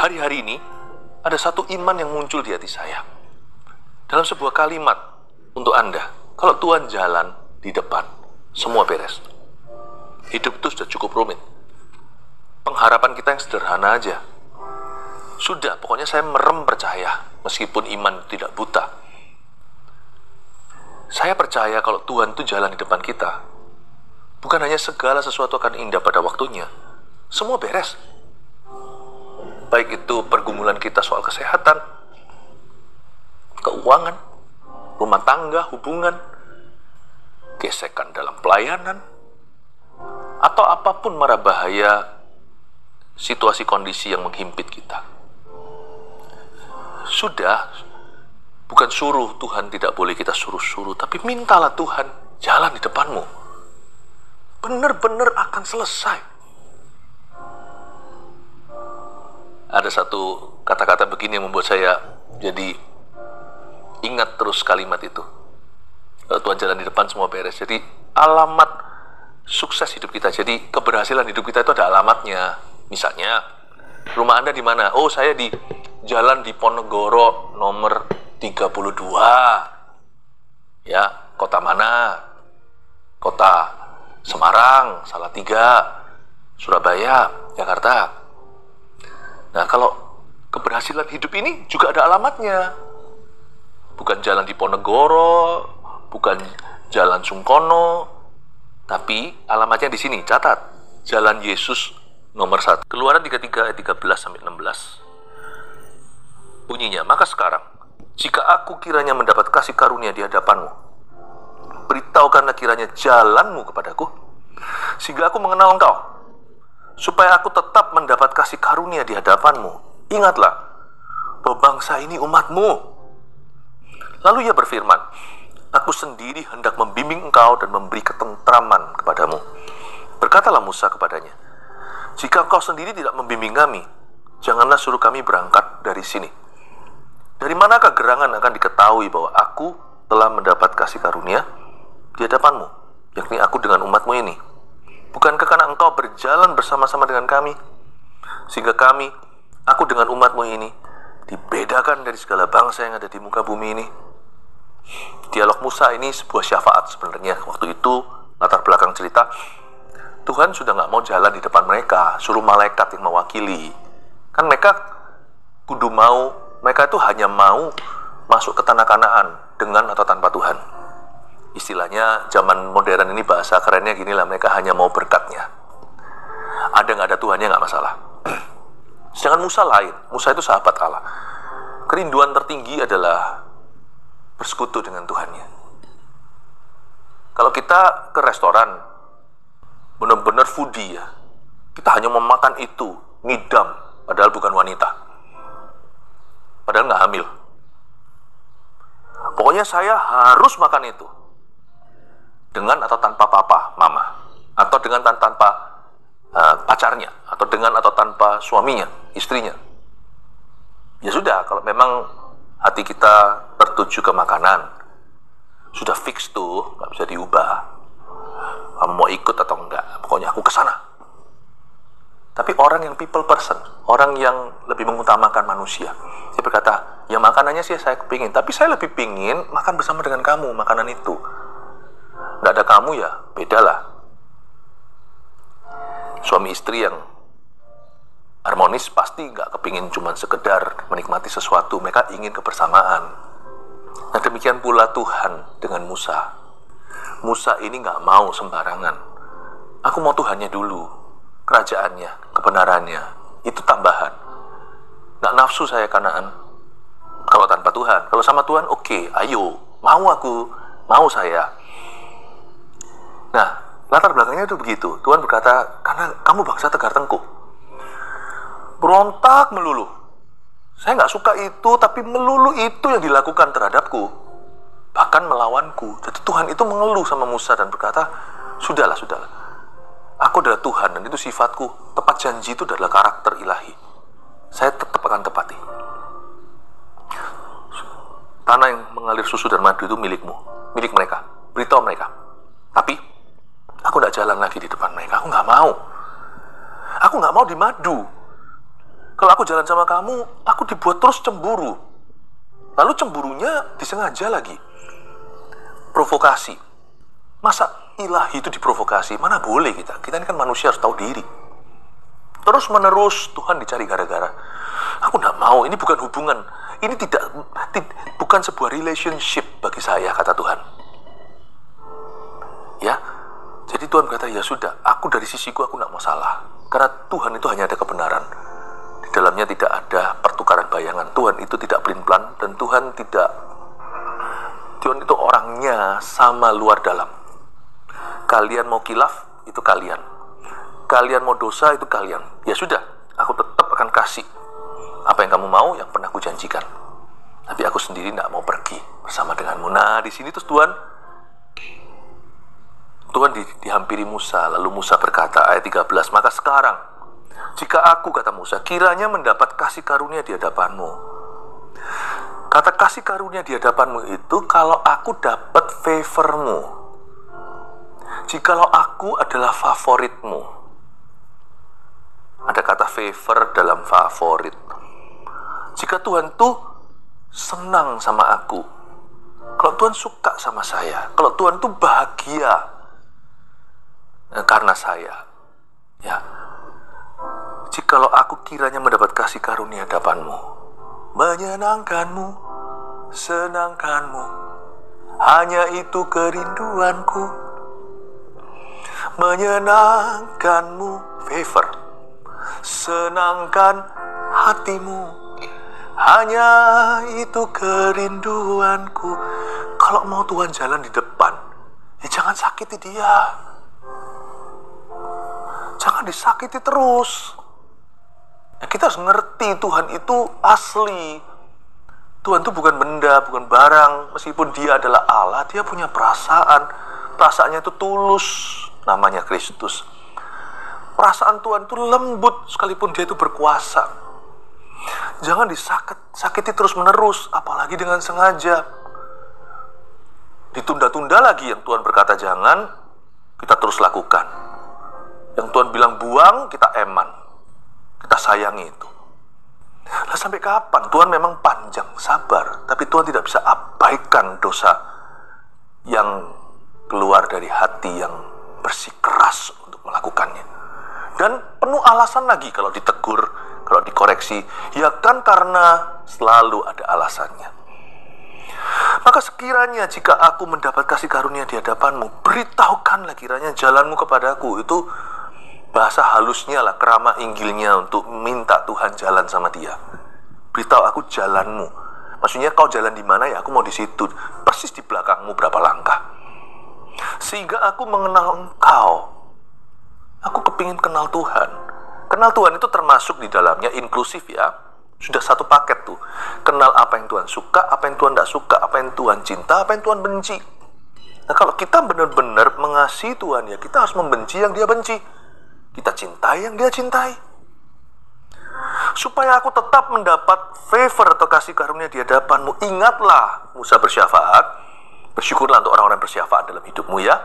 Hari-hari ini ada satu iman yang muncul di hati saya. Dalam sebuah kalimat untuk Anda, kalau Tuhan jalan di depan, semua beres. Hidup itu sudah cukup rumit. Pengharapan kita yang sederhana aja. Sudah, pokoknya saya merem percaya, meskipun iman tidak buta. Saya percaya kalau Tuhan itu jalan di depan kita, bukan hanya segala sesuatu akan indah pada waktunya, semua beres. Baik itu pergumulan kita soal kesehatan, keuangan, rumah tangga, hubungan, gesekan dalam pelayanan, atau apapun mara bahaya situasi kondisi yang menghimpit kita. Sudah, bukan suruh Tuhan, tidak boleh kita suruh-suruh, tapi mintalah Tuhan jalan di depanmu. Benar-benar akan selesai. Ada satu kata-kata begini yang membuat saya jadi ingat terus kalimat itu. Kalau Tuhan jalan di depan semua beres. Jadi alamat sukses hidup kita. Jadi keberhasilan hidup kita itu ada alamatnya. Misalnya, rumah Anda di mana? Oh, saya di jalan di Ponegoro nomor 32. Ya, kota mana? Kota Semarang, Salatiga, Surabaya, Jakarta. Nah, kalau keberhasilan hidup ini juga ada alamatnya. Bukan jalan di Ponegoro, bukan jalan Sungkono, tapi alamatnya di sini. Catat, Jalan Yesus nomor 1. Keluaran 33 ayat 13-16. Bunyinya, maka sekarang, jika aku kiranya mendapat kasih karunia di hadapanmu, beritahukanlah kiranya jalanmu kepadaku, sehingga aku mengenal engkau, supaya aku tetap mendapat kasih karunia di hadapanmu. Ingatlah bahwa bangsa ini umatmu. Lalu ia berfirman, aku sendiri hendak membimbing engkau dan memberi ketentraman kepadamu. Berkatalah Musa kepadanya, jika engkau sendiri tidak membimbing kami, janganlah suruh kami berangkat dari sini. Dari manakah gerangan akan diketahui bahwa aku telah mendapat kasih karunia di hadapanmu, yakni aku dengan umatmu ini? Bukankah karena engkau berjalan bersama-sama dengan kami, sehingga kami, aku dengan umatmu ini, dibedakan dari segala bangsa yang ada di muka bumi ini? Dialog Musa ini sebuah syafaat sebenarnya. Waktu itu, latar belakang cerita, Tuhan sudah gak mau jalan di depan mereka, suruh malaikat yang mewakili. Kan mereka kudu mau, mereka itu hanya mau masuk ke tanah Kanaan dengan atau tanpa Tuhan. Istilahnya zaman modern ini bahasa kerennya gini lah, mereka hanya mau berkatnya. Ada nggak ada Tuhannya nggak masalah. Sedangkan Musa lain, Musa itu sahabat Allah. Kerinduan tertinggi adalah bersekutu dengan Tuhannya. Kalau kita ke restoran, benar-benar foodie ya, kita hanya mau makan itu, ngidam, padahal bukan wanita, padahal nggak hamil. Pokoknya saya harus makan itu. Dengan atau tanpa papa, mama, atau dengan tanpa pacarnya, atau dengan atau tanpa suaminya, istrinya. Ya sudah, kalau memang hati kita tertuju ke makanan, sudah fix tuh, nggak bisa diubah. Kamu mau ikut atau enggak, pokoknya aku kesana. Tapi orang yang people person, orang yang lebih mengutamakan manusia, dia berkata, ya makanannya sih saya kepingin, tapi saya lebih pingin makan bersama dengan kamu, makanan itu. Nggak ada kamu ya, bedalah. Suami istri yang harmonis pasti nggak kepingin cuma sekedar menikmati sesuatu, mereka ingin kebersamaan. Nah demikian pula Tuhan dengan Musa. Musa ini nggak mau sembarangan. Aku mau Tuhannya dulu, kerajaannya, kebenarannya, itu tambahan. Nggak nafsu saya Kanaan. Kalau tanpa Tuhan, kalau sama Tuhan oke, ayo, mau aku, mau saya. Nah, latar belakangnya itu begitu. Tuhan berkata, karena kamu bangsa tegar tengkuk, berontak melulu. Saya nggak suka itu, tapi melulu itu yang dilakukan terhadapku, bahkan melawanku. Jadi Tuhan itu mengeluh sama Musa dan berkata, sudahlah, aku adalah Tuhan dan itu sifatku. Tepat janji itu adalah karakter ilahi. Saya tetap akan tepati. Tanah yang mengalir susu dan madu itu milikmu, milik mereka. Beritahu mereka. Tapi aku nggak jalan lagi di depan mereka. Aku nggak mau di madu. Kalau aku jalan sama kamu, aku dibuat terus cemburu. Lalu cemburunya disengaja lagi. Provokasi. Masa ilahi itu diprovokasi? Mana boleh kita? Kita ini kan manusia, harus tahu diri. Terus menerus Tuhan dicari gara-gara. Aku nggak mau, ini bukan hubungan. Ini bukan sebuah relationship bagi saya, kata Tuhan. Ya, jadi Tuhan berkata, ya sudah, aku dari sisiku aku nggak mau salah. Karena Tuhan itu hanya ada kebenaran. Di dalamnya tidak ada pertukaran bayangan. Tuhan itu tidak pelin-pelan, dan Tuhan itu orangnya sama luar dalam. Kalian mau kilaf, itu kalian. Kalian mau dosa, itu kalian. Ya sudah, aku tetap akan kasih apa yang kamu mau, yang pernah aku janjikan. Tapi aku sendiri tidak mau pergi bersama denganmu. Nah, di sini terus Tuhan dihampiri Musa. Lalu Musa berkata, ayat 13, maka sekarang, jika aku, kata Musa, kiranya mendapat kasih karunia di hadapanmu. Kata kasih karunia di hadapanmu itu, kalau aku dapat favormu. Jikalau aku adalah favoritmu. Ada kata favor dalam favorit. Jika Tuhan tuh senang sama aku, kalau Tuhan suka sama saya, kalau Tuhan tuh bahagia karena saya, ya, jikalau aku kiranya mendapat kasih karunia hadapanmu, menyenangkanmu, senangkanmu, hanya itu kerinduanku, menyenangkanmu, favor, senangkan hatimu, hanya itu kerinduanku. Kalau mau Tuhan jalan di depan, ya jangan sakiti dia. Jangan disakiti terus. Ya, kita harus ngerti Tuhan itu asli. Tuhan itu bukan benda, bukan barang. Meskipun dia adalah Allah, dia punya perasaan. Perasaannya itu tulus, namanya Kristus. Perasaan Tuhan itu lembut, sekalipun dia itu berkuasa. Jangan disakiti terus-menerus, apalagi dengan sengaja. Ditunda-tunda lagi, yang Tuhan berkata jangan, kita terus lakukan. Yang Tuhan bilang buang, kita eman. Kita sayangi itu. Nah, sampai kapan? Tuhan memang panjang, sabar. Tapi Tuhan tidak bisa abaikan dosa yang keluar dari hati yang bersikeras untuk melakukannya. Dan penuh alasan lagi kalau ditegur, kalau dikoreksi. Ya kan karena selalu ada alasannya. Maka sekiranya jika aku mendapat kasih karunia di hadapanmu, beritahukanlah kiranya jalanmu kepadaku. Itu bahasa halusnya lah, kerama inggilnya untuk minta Tuhan jalan sama dia. Beritahu aku jalanmu. Maksudnya kau jalan di mana, ya aku mau di situ. Persis di belakangmu berapa langkah. Sehingga aku mengenal engkau. Aku kepingin kenal Tuhan. Kenal Tuhan itu termasuk di dalamnya inklusif ya. Sudah satu paket tuh. Kenal apa yang Tuhan suka, apa yang Tuhan tidak suka, apa yang Tuhan cinta, apa yang Tuhan benci. Nah, kalau kita benar-benar mengasihi Tuhan, ya kita harus membenci yang dia benci. Kita cintai yang dia cintai. Supaya aku tetap mendapat favor atau kasih karunia di hadapanmu. Ingatlah Musa bersyafaat. Bersyukurlah untuk orang-orang bersyafaat dalam hidupmu ya.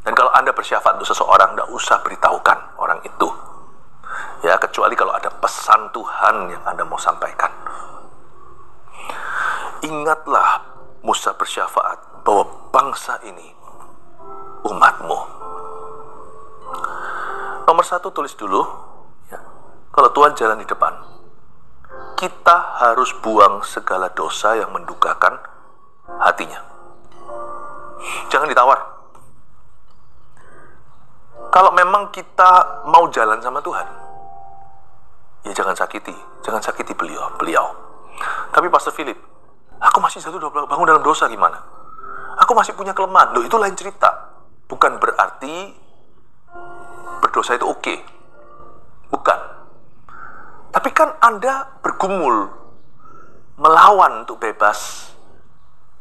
Dan kalau Anda bersyafaat untuk seseorang, tidak usah beritahukan orang itu. Ya, kecuali kalau ada pesan Tuhan yang Anda mau sampaikan. Ingatlah Musa bersyafaat bahwa bangsa ini umatmu. Nomor 1 tulis dulu, ya, kalau Tuhan jalan di depan, kita harus buang segala dosa yang mendukakan hatinya. Jangan ditawar. Kalau memang kita mau jalan sama Tuhan, ya jangan sakiti beliau. Tapi Pastor Philip, aku masih jatuh bangun dalam dosa gimana? Aku masih punya kelemahan. Loh, itu lain cerita. Bukan berarti berdosa itu oke. Bukan. Tapi kan Anda bergumul, melawan untuk bebas,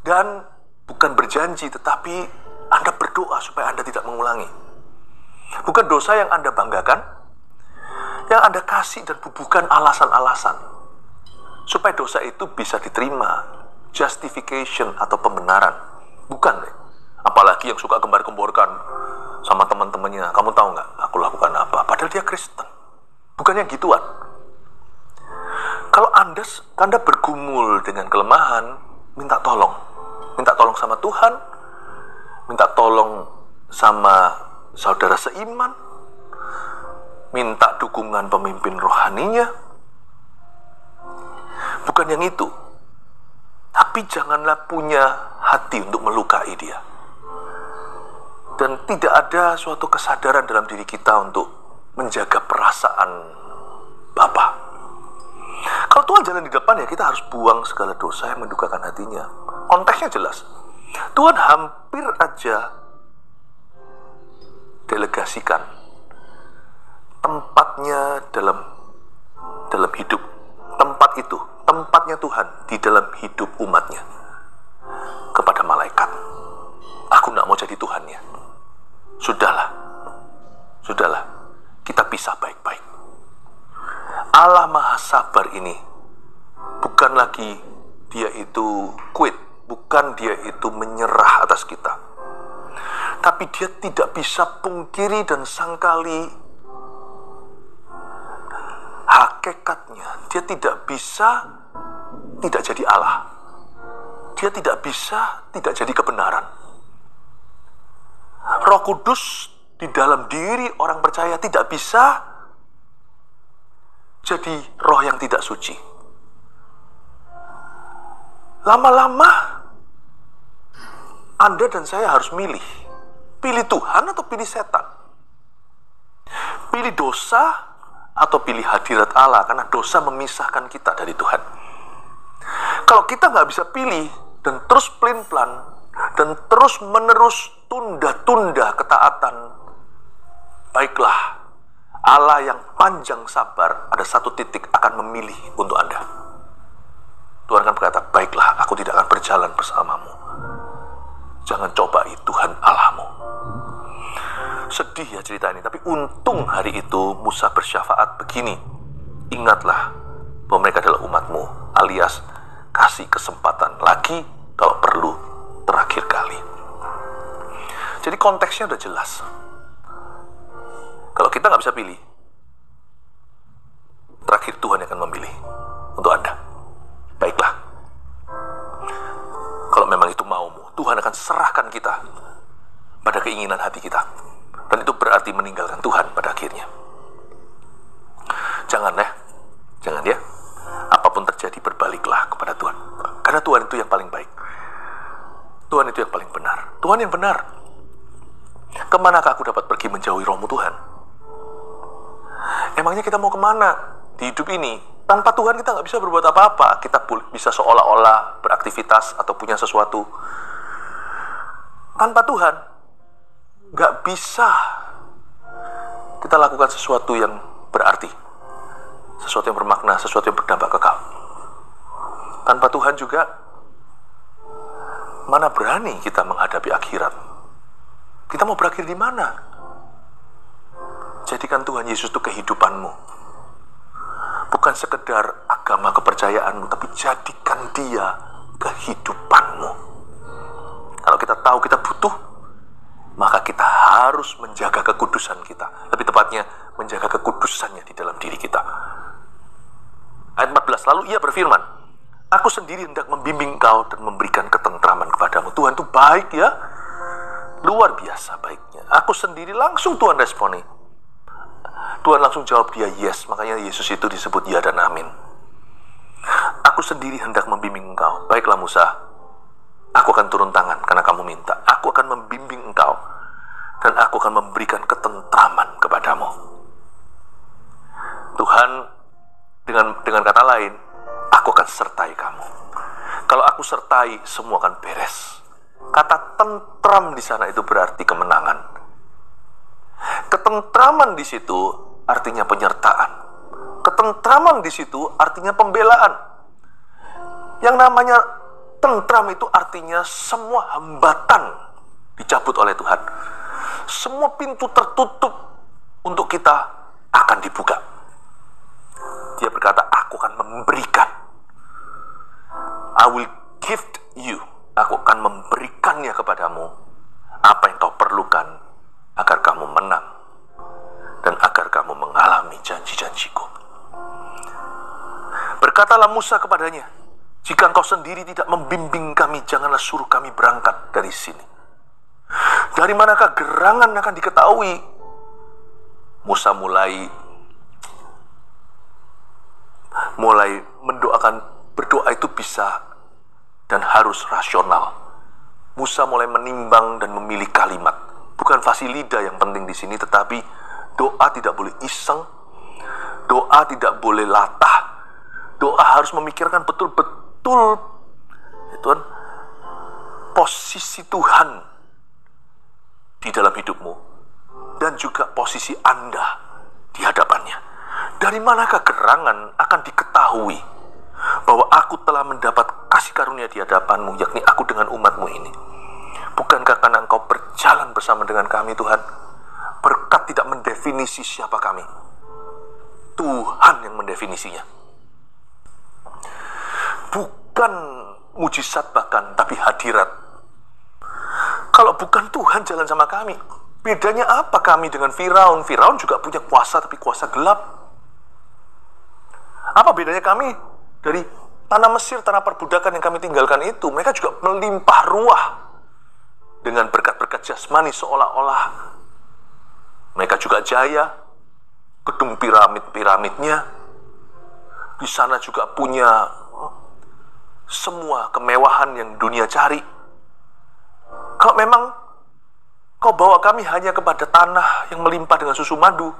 dan bukan berjanji, tetapi Anda berdoa supaya Anda tidak mengulangi. Bukan dosa yang Anda banggakan, yang Anda kasih dan bubuhkan alasan-alasan supaya dosa itu bisa diterima, justification atau pembenaran. Bukan deh. Apalagi yang suka gembar-gemborkan sama teman-temannya, kamu tahu nggak aku lakukan apa? Padahal dia Kristen. Bukannya gituan. Anda bergumul dengan kelemahan, minta tolong. Minta tolong sama Tuhan, minta tolong sama saudara seiman, minta dukungan pemimpin rohaninya. Bukan yang itu. Tapi janganlah punya hati untuk melukai dia. Dan tidak ada suatu kesadaran dalam diri kita untuk menjaga perasaan Bapa. Kalau Tuhan jalan di depan, ya kita harus buang segala dosa yang mendukakan hatinya. Konteksnya jelas. Tuhan hampir aja delegasikan tempatnya dalam hidup. Tempatnya Tuhan di dalam hidup umatnya kepada malaikat. Aku gak mau jadi Tuhannya. Sudahlah, kita pisah baik-baik. Allah Maha Sabar ini bukan lagi dia itu quit, bukan dia itu menyerah atas kita. Tapi dia tidak bisa pungkiri dan sangkali hakikatnya. Dia tidak bisa tidak jadi Allah. Dia tidak bisa tidak jadi kebenaran. Roh Kudus di dalam diri orang percaya tidak bisa jadi roh yang tidak suci. Lama-lama Anda dan saya harus milih. Pilih Tuhan atau pilih setan? Pilih dosa atau pilih hadirat Allah, karena dosa memisahkan kita dari Tuhan. Kalau kita nggak bisa pilih dan terus pelin-pelan dan terus menerus tunda-tunda ketaatan, baiklah, Allah yang panjang sabar ada satu titik akan memilih untuk Anda. Tuhan akan berkata, baiklah, aku tidak akan berjalan bersamamu. Jangan cobai Tuhan Allahmu. Sedih ya cerita ini, tapi untung hari itu Musa bersyafaat begini. Ingatlah bahwa mereka adalah umatmu, alias kasih kesempatan lagi kalau perlu terakhir kali. Jadi konteksnya udah jelas. Kalau kita nggak bisa pilih, terakhir Tuhan yang akan memilih untuk Anda. Baiklah, kalau memang itu maumu, Tuhan akan serahkan kita pada keinginan hati kita. Dan itu berarti meninggalkan Tuhan pada akhirnya. Jangan ya. Apapun terjadi, berbaliklah kepada Tuhan. Karena Tuhan itu yang paling baik. Tuhan itu yang paling benar. Tuhan yang benar. Kemanakah aku dapat pergi menjauhi rohmu Tuhan? Emangnya kita mau kemana di hidup ini? Tanpa Tuhan kita nggak bisa berbuat apa-apa. Kita bisa seolah-olah beraktivitas atau punya sesuatu. Tanpa Tuhan nggak bisa kita lakukan sesuatu yang berarti, sesuatu yang bermakna, sesuatu yang berdampak kekal. Tanpa Tuhan juga, mana berani kita menghadapi akhirat? Kita mau berakhir di mana? Jadikan Tuhan Yesus itu kehidupanmu. Bukan sekedar agama kepercayaanmu, tapi jadikan Dia kehidupanmu. Kalau kita tahu kita butuh, maka kita harus menjaga kekudusan kita. Lebih tepatnya, menjaga kekudusannya di dalam diri kita. Ayat 14, lalu ia berfirman, aku sendiri hendak membimbing engkau dan memberikan ketentraman kepadamu. Tuhan itu baik ya, luar biasa baiknya. Aku sendiri, langsung Tuhan responi. Tuhan langsung jawab dia yes, makanya Yesus itu disebut ya dan amin. Aku sendiri hendak membimbing engkau. Baiklah Musa, aku akan turun tangan karena kamu minta. Aku akan membimbing engkau dan aku akan memberikan ketentraman kepadamu. Tuhan dengan kata lain, aku akan sertai kamu. Kalau aku sertai, semua akan beres. Kata tentram di sana itu berarti kemenangan. Ketentraman di situ artinya penyertaan. Ketentraman di situ artinya pembelaan. Yang namanya tentram itu artinya semua hambatan dicabut oleh Tuhan. Semua pintu tertutup untuk kita akan dibuka. Dia berkata, aku akan memberikan. I will gift you. Aku akan memberikannya kepadamu apa yang kau perlukan agar kamu menang dan agar kamu mengalami janji-janjiku. Berkatalah Musa kepadanya, jika engkau sendiri tidak membimbing kami, janganlah suruh kami berangkat dari sini. Dari manakah gerangan akan diketahui? Musa mulai mendoakan, berdoa itu bisa dan harus rasional. Musa mulai menimbang dan memilih kalimat. Bukan fasih lidah yang penting di sini, tetapi doa tidak boleh iseng, doa tidak boleh latah. Doa harus memikirkan betul-betul Tuhan, posisi Tuhan di dalam hidupmu dan juga posisi Anda di hadapannya. Dari manakah gerangan akan diketahui bahwa aku telah mendapat kasih karunia di hadapanmu, yakni aku dengan umatmu ini? Bukankah karena engkau berjalan bersama dengan kami, Tuhan? Berkat tidak mendefinisi siapa kami, Tuhan yang mendefinisinya. Bukan mujizat bahkan, tapi hadirat. Kalau bukan Tuhan jalan sama kami, bedanya apa kami dengan Firaun? Firaun juga punya kuasa, tapi kuasa gelap. Apa bedanya kami dari tanah Mesir, tanah perbudakan yang kami tinggalkan itu? Mereka juga melimpah ruah dengan berkat-berkat jasmani, seolah-olah mereka juga jaya. Gedung piramid-piramidnya di sana juga punya semua kemewahan yang dunia cari. Kalau memang kau bawa kami hanya kepada tanah yang melimpah dengan susu madu,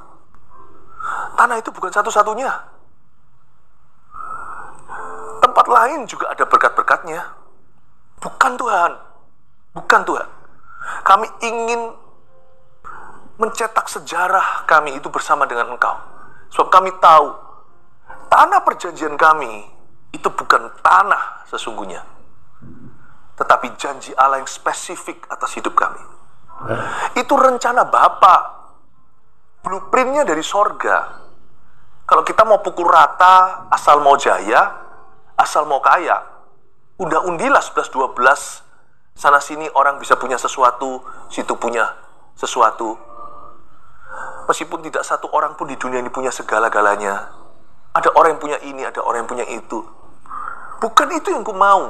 tanah itu bukan satu-satunya. Tempat lain juga ada berkat-berkatnya. Bukan Tuhan. Bukan Tuhan. Kami ingin mencetak sejarah kami itu bersama dengan Engkau. Sebab kami tahu tanah perjanjian kami itu bukan tanah sesungguhnya, tetapi janji Allah yang spesifik atas hidup kami. Itu rencana Bapa, blueprintnya dari sorga. Kalau kita mau pukul rata, asal mau jaya, asal mau kaya, undilah 11-12, sana sini orang bisa punya sesuatu, situ punya sesuatu. Meskipun tidak satu orang pun di dunia ini punya segala-galanya. Ada orang yang punya ini, ada orang yang punya itu. Bukan itu yang ku mau.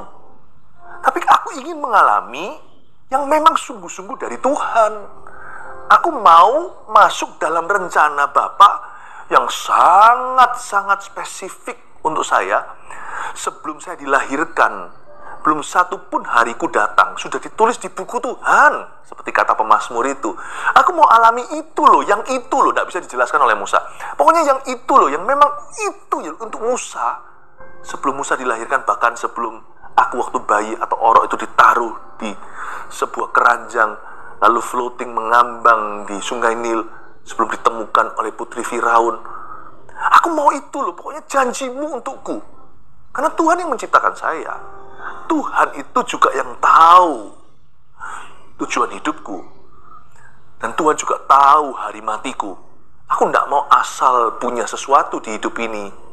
Tapi aku ingin mengalami yang memang sungguh-sungguh dari Tuhan. Aku mau masuk dalam rencana Bapa yang sangat-sangat spesifik untuk saya. Sebelum saya dilahirkan, belum satu pun hariku datang, sudah ditulis di buku Tuhan. Seperti kata pemazmur itu. Aku mau alami itu loh, yang itu loh, tidak bisa dijelaskan oleh Musa. Pokoknya yang itu loh, yang memang itu ya untuk Musa. Sebelum Musa dilahirkan, bahkan sebelum aku waktu bayi atau orok itu ditaruh di sebuah keranjang, lalu floating mengambang di sungai Nil, sebelum ditemukan oleh putri Firaun. Aku mau itu loh, pokoknya janjimu untukku. Karena Tuhan yang menciptakan saya. Tuhan itu juga yang tahu tujuan hidupku. Dan Tuhan juga tahu hari matiku. Aku tidak mau asal punya sesuatu di hidup ini.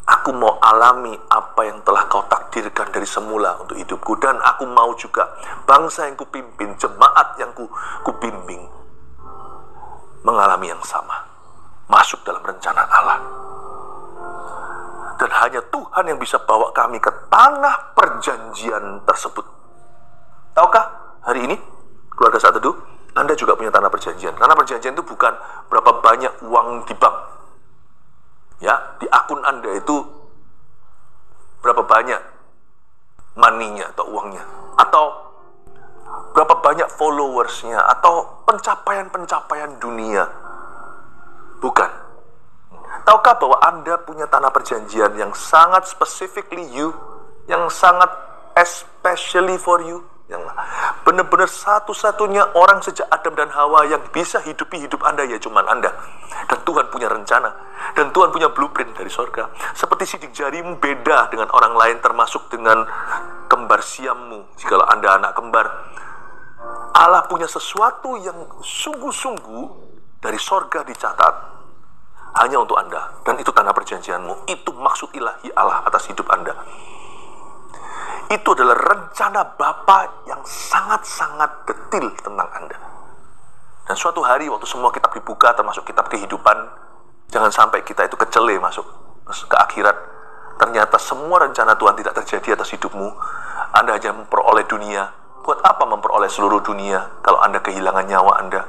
Aku mau alami apa yang telah kau takdirkan dari semula untuk hidupku. Dan aku mau juga bangsa yang kupimpin, jemaat yang kubimbing, mengalami yang sama. Masuk dalam rencana Allah. Dan hanya Tuhan yang bisa bawa kami ke tanah perjanjian tersebut. Tahukah hari ini, keluarga Saat Teduh, Anda juga punya tanah perjanjian. Tanah perjanjian itu bukan berapa banyak uang di bank. Ya, di akun Anda itu berapa banyak money-nya atau uangnya. Atau berapa banyak followersnya. Atau pencapaian-pencapaian dunia. Bukan. Tahukah bahwa Anda punya tanah perjanjian yang sangat specifically you, yang sangat especially for you, yang benar-benar satu-satunya orang sejak Adam dan Hawa yang bisa hidupi hidup Anda ya cuman Anda. Dan Tuhan punya rencana, dan Tuhan punya blueprint dari sorga. Seperti sidik jarimu beda dengan orang lain, termasuk dengan kembar siammu jikalau Anda anak kembar. Allah punya sesuatu yang sungguh-sungguh dari sorga dicatat hanya untuk Anda. Dan itu tanah perjanjianmu. Itu maksud ilahi Allah atas hidup Anda. Itu adalah rencana Bapa yang sangat-sangat detil tentang Anda. Dan suatu hari waktu semua kitab dibuka, termasuk kitab kehidupan, jangan sampai kita itu kecele masuk ke akhirat. ternyata semua rencana Tuhan tidak terjadi atas hidupmu, Anda hanya memperoleh dunia. Buat apa memperoleh seluruh dunia kalau Anda kehilangan nyawa Anda?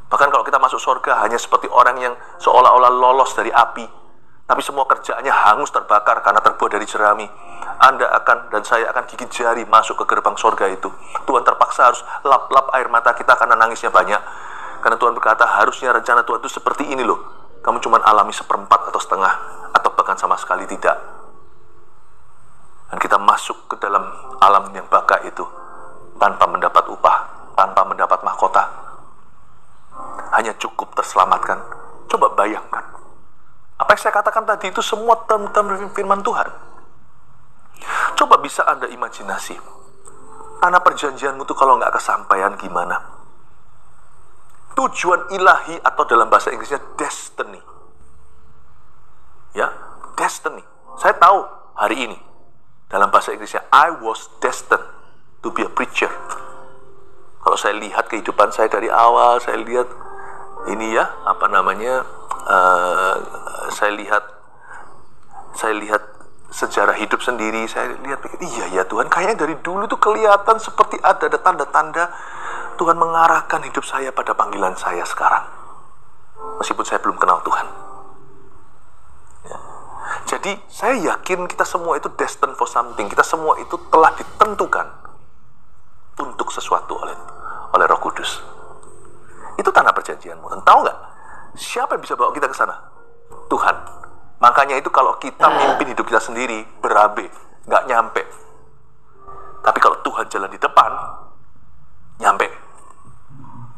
Bahkan kalau kita masuk surga hanya seperti orang yang seolah-olah lolos dari api, tapi semua kerjaannya hangus terbakar karena terbuat dari jerami. Anda akan dan saya akan gigit jari masuk ke gerbang surga itu. Tuhan terpaksa harus lap-lap air mata kita karena nangisnya banyak. Karena Tuhan berkata harusnya rencana Tuhan itu seperti ini loh. Kamu cuma alami 1/4 atau setengah, atau bahkan sama sekali tidak. Dan kita masuk ke dalam alam yang baka itu tanpa mendapat upah, tanpa mendapat mahkota. Hanya cukup terselamatkan. Coba bayangkan. Apa yang saya katakan tadi itu semua term-term firman Tuhan. Coba bisa Anda imajinasi. Tanah perjanjianmu itu kalau nggak kesampaian gimana? Tujuan ilahi atau dalam bahasa Inggrisnya destiny. Ya, destiny. Saya tahu hari ini dalam bahasa Inggrisnya I was destined to be a preacher. Kalau saya lihat kehidupan saya dari awal, saya lihat ini ya, apa namanya, saya lihat sejarah hidup sendiri, saya lihat, iya ya Tuhan, kayaknya dari dulu tuh kelihatan seperti ada tanda-tanda Tuhan mengarahkan hidup saya pada panggilan saya sekarang, meskipun saya belum kenal Tuhan. Ya. Jadi saya yakin kita semua itu destined for something, kita semua itu telah ditentukan untuk sesuatu oleh Roh Kudus. Itu tanah perjanjianmu. Dan tahu nggak siapa yang bisa bawa kita ke sana? Tuhan. Makanya itu kalau kita mimpin hidup kita sendiri, berabe, nggak nyampe. Tapi kalau Tuhan jalan di depan, nyampe.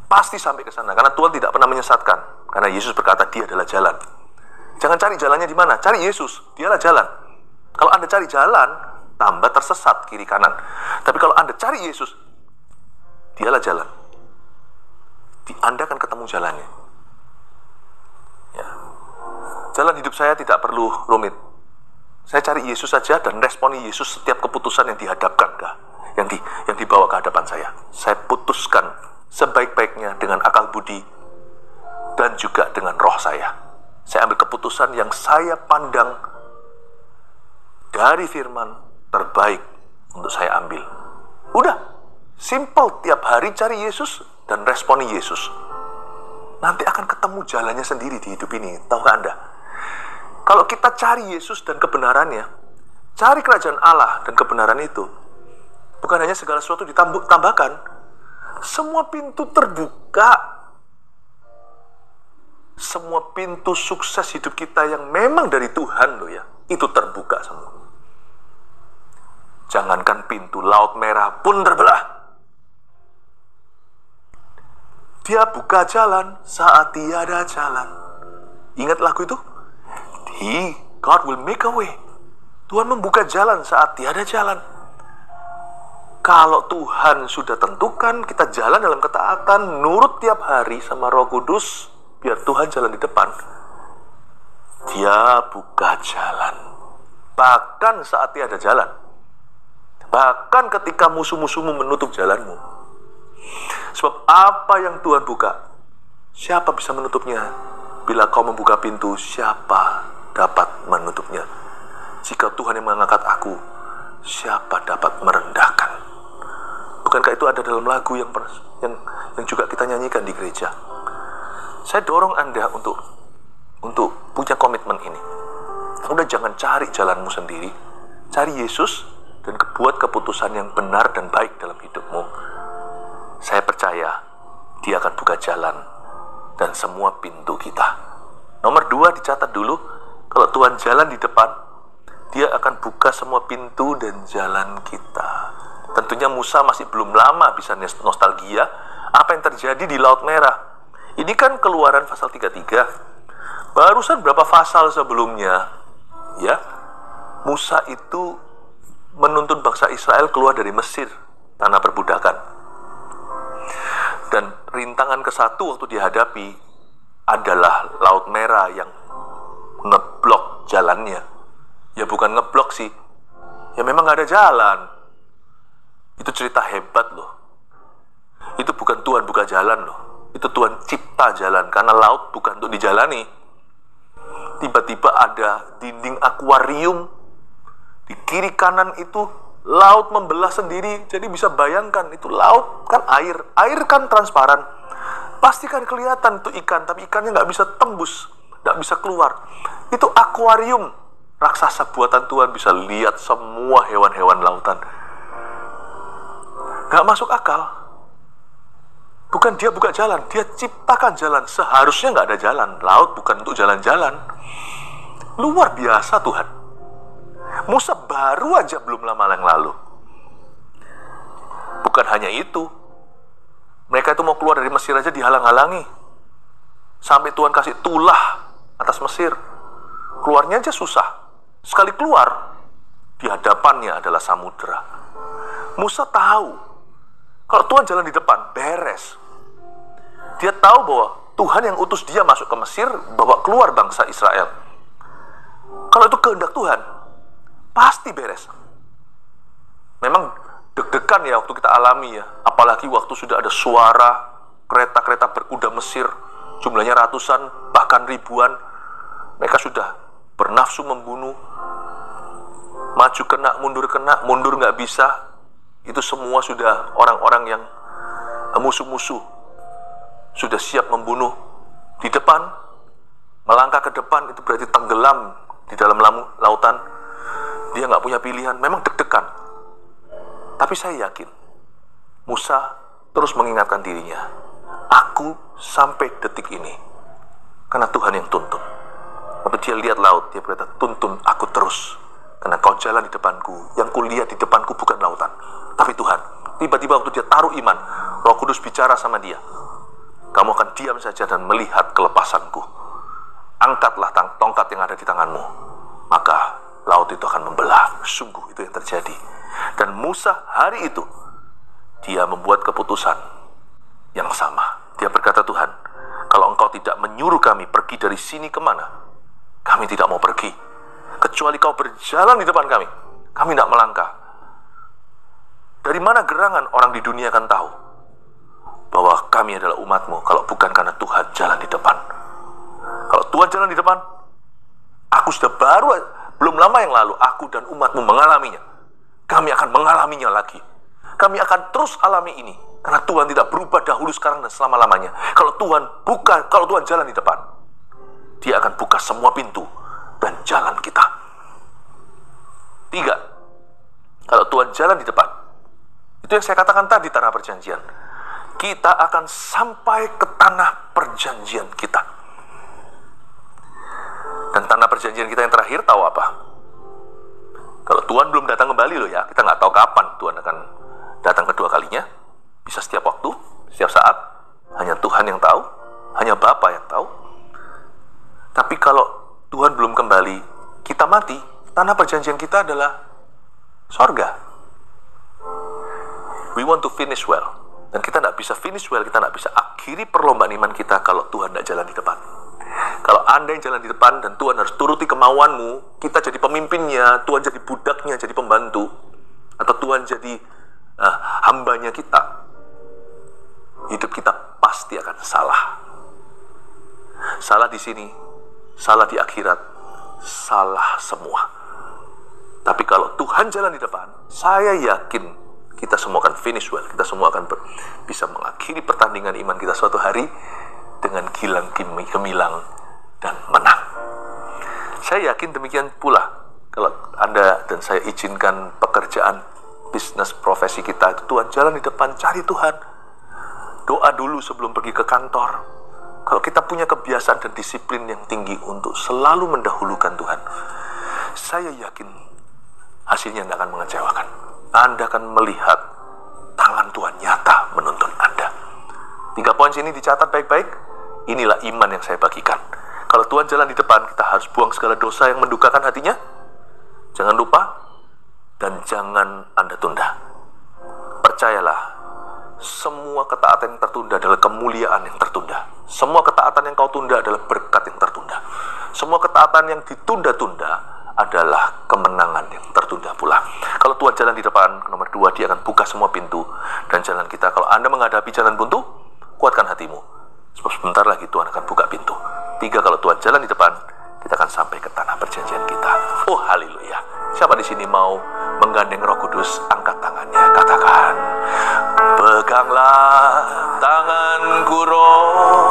Pasti sampai ke sana. Karena Tuhan tidak pernah menyesatkan. Karena Yesus berkata Dia adalah jalan. Jangan cari jalannya di mana. Cari Yesus. Dialah jalan. Kalau Anda cari jalan, tambah tersesat kiri kanan. Tapi kalau Anda cari Yesus, Dialah jalan. Anda akan ketemu jalannya. Ya. Jalan hidup saya tidak perlu rumit. Saya cari Yesus saja dan responi Yesus setiap keputusan yang dihadapkan, yang dibawa ke hadapan saya. Saya putuskan sebaik-baiknya dengan akal budi dan juga dengan roh saya. Saya ambil keputusan yang saya pandang dari firman terbaik untuk saya ambil. Udah, simple, tiap hari cari Yesus dan responi Yesus. Nanti akan ketemu jalannya sendiri di hidup ini. Tahukah Anda? Kalau kita cari Yesus dan kebenarannya, cari kerajaan Allah dan kebenaran itu, bukan hanya segala sesuatu ditambahkan, semua pintu terbuka. Semua pintu sukses hidup kita yang memang dari Tuhan loh ya, itu terbuka semua. Jangankan pintu Laut Merah pun terbelah. Dia buka jalan saat tiada jalan. Ingat lagu itu? God will make a way. Tuhan membuka jalan saat tiada jalan. Kalau Tuhan sudah tentukan kita jalan dalam ketaatan, nurut tiap hari sama Roh Kudus, biar Tuhan jalan di depan. Dia buka jalan. Bahkan saat tiada jalan. Bahkan ketika musuh-musuhmu menutup jalanmu. Sebab apa yang Tuhan buka, siapa bisa menutupnya? Bila kau membuka pintu, siapa dapat menutupnya? Jika Tuhan yang mengangkat aku, siapa dapat merendahkan? Bukankah itu ada dalam lagu yang juga kita nyanyikan di gereja? Saya dorong Anda untuk punya komitmen ini. Udah, jangan cari jalanmu sendiri, cari Yesus dan buat keputusan yang benar dan baik dalam hidupmu. Saya percaya Dia akan buka jalan dan semua pintu kita. Nomor 2, dicatat dulu, kalau Tuhan jalan di depan, Dia akan buka semua pintu dan jalan kita. Tentunya Musa masih belum lama bisa nostalgia apa yang terjadi di Laut Merah. Ini kan Keluaran pasal 33. Barusan berapa pasal sebelumnya, ya, Musa itu menuntun bangsa Israel keluar dari Mesir, tanah perbudakan. Dan rintangan ke-1 waktu dihadapi adalah Laut Merah yang ngeblok jalannya. Ya bukan ngeblok sih, ya memang gak ada jalan. Itu cerita hebat loh. Itu bukan Tuhan buka jalan loh, itu Tuhan cipta jalan, karena laut bukan untuk dijalani. Tiba-tiba ada dinding akuarium Di kiri kanan itu laut membelah sendiri. Jadi bisa bayangkan, itu laut kan air. Air kan transparan. Pasti kan kelihatan itu ikan, tapi ikannya nggak bisa tembus, nggak bisa keluar. Itu akuarium raksasa buatan Tuhan, bisa lihat semua hewan-hewan lautan. Nggak masuk akal. Bukan dia buka jalan, dia ciptakan jalan. Seharusnya nggak ada jalan. Laut bukan untuk jalan-jalan. Luar biasa Tuhan. Musa baru aja belum lama yang lalu. Bukan hanya itu. Mereka itu mau keluar dari Mesir aja dihalang-halangi. Sampai Tuhan kasih tulah atas Mesir. Keluarnya aja susah. Sekali keluar, di hadapannya adalah samudera. Musa tahu kalau Tuhan jalan di depan, beres. Dia tahu bahwa Tuhan yang utus dia masuk ke Mesir, bawa keluar bangsa Israel. Kalau itu kehendak Tuhan, pasti beres. Memang deg-degan ya waktu kita alami ya. Apalagi waktu sudah ada suara kereta-kereta berkuda Mesir, jumlahnya ratusan, bahkan ribuan. Mereka sudah bernafsu membunuh. Maju kena, mundur nggak bisa. Itu semua sudah orang-orang yang musuh-musuh, sudah siap membunuh. Di depan, melangkah ke depan itu berarti tenggelam di dalam lautan. Dia nggak punya pilihan, memang deg-degan. Tapi saya yakin Musa terus mengingatkan dirinya, aku sampai detik ini karena Tuhan yang tuntun. Waktu dia lihat laut, dia berkata, tuntun aku terus, karena kau jalan di depanku. Yang kulihat di depanku bukan lautan, tapi Tuhan. Tiba-tiba waktu dia taruh iman, Roh Kudus bicara sama dia, kamu akan diam saja dan melihat kelepasanku. Angkatlah tongkat yang ada di tanganmu, maka laut itu akan membelah. Sungguh itu yang terjadi. Dan Musa hari itu, dia membuat keputusan yang sama. Dia berkata, Tuhan, kalau engkau tidak menyuruh kami pergi dari sini kemana, kami tidak mau pergi. Kecuali kau berjalan di depan kami tidak melangkah. Dari mana gerangan orang di dunia akan tahu bahwa kami adalah umatmu kalau bukan karena Tuhan jalan di depan. Kalau Tuhan jalan di depan, aku sudah belum lama yang lalu, aku dan umatmu mengalaminya. Kami akan mengalaminya lagi. Kami akan terus alami ini. Karena Tuhan tidak berubah dahulu, sekarang, dan selama-lamanya. Kalau Tuhan jalan di depan, Dia akan buka semua pintu dan jalan kita. 3. Kalau Tuhan jalan di depan, itu yang saya katakan tadi, tanah perjanjian. Kita akan sampai ke tanah perjanjian kita. Dan tanah perjanjian kita yang terakhir tahu apa? Kalau Tuhan belum datang kembali loh ya, kita nggak tahu kapan Tuhan akan datang kedua kalinya. Bisa setiap waktu, setiap saat. Hanya Tuhan yang tahu, hanya Bapa yang tahu. Tapi kalau Tuhan belum kembali, kita mati, tanah perjanjian kita adalah sorga. We want to finish well. Dan kita tidak bisa finish well, kita tidak bisa akhiri perlombaan iman kita kalau Tuhan tidak jalan di depan. Kalau Anda yang jalan di depan dan Tuhan harus turuti kemauanmu, kita jadi pemimpinnya, Tuhan jadi budaknya, jadi pembantu, atau Tuhan jadi hambanya kita, hidup kita pasti akan salah. Salah di sini, salah di akhirat, salah semua. Tapi kalau Tuhan jalan di depan, saya yakin kita semua akan finish well. Kita semua akan bisa mengakhiri pertandingan iman kita suatu hari dengan gilang gemilang dan menang. Saya yakin demikian pula kalau Anda dan saya izinkan pekerjaan, bisnis, profesi kita itu Tuhan jalan di depan, cari Tuhan. Doa dulu sebelum pergi ke kantor. Kalau kita punya kebiasaan dan disiplin yang tinggi untuk selalu mendahulukan Tuhan, saya yakin hasilnya tidak akan mengecewakan. Anda akan melihat tangan Tuhan nyata menuntun Anda. 3 poin sini dicatat baik-baik. Inilah iman yang saya bagikan. Kalau Tuhan jalan di depan, kita harus buang segala dosa yang mendukakan hatinya. Jangan lupa, dan jangan Anda tunda. Percayalah, semua ketaatan yang tertunda adalah kemuliaan yang tertunda. Semua ketaatan yang kau tunda adalah berkat yang tertunda. Semua ketaatan yang ditunda-tunda adalah kemenangan yang tertunda pula. Kalau Tuhan jalan di depan, nomor 2, Dia akan buka semua pintu dan jalan kita. Kalau Anda menghadapi jalan buntu, kuatkan hatimu, sebab sebentar lagi Tuhan akan buka pintu. 3, kalau Tuhan jalan di depan, kita akan sampai ke tanah perjanjian kita. Oh haleluya. Siapa di sini mau menggandeng Roh Kudus? Angkat tangannya, katakan, peganglah tanganku Roh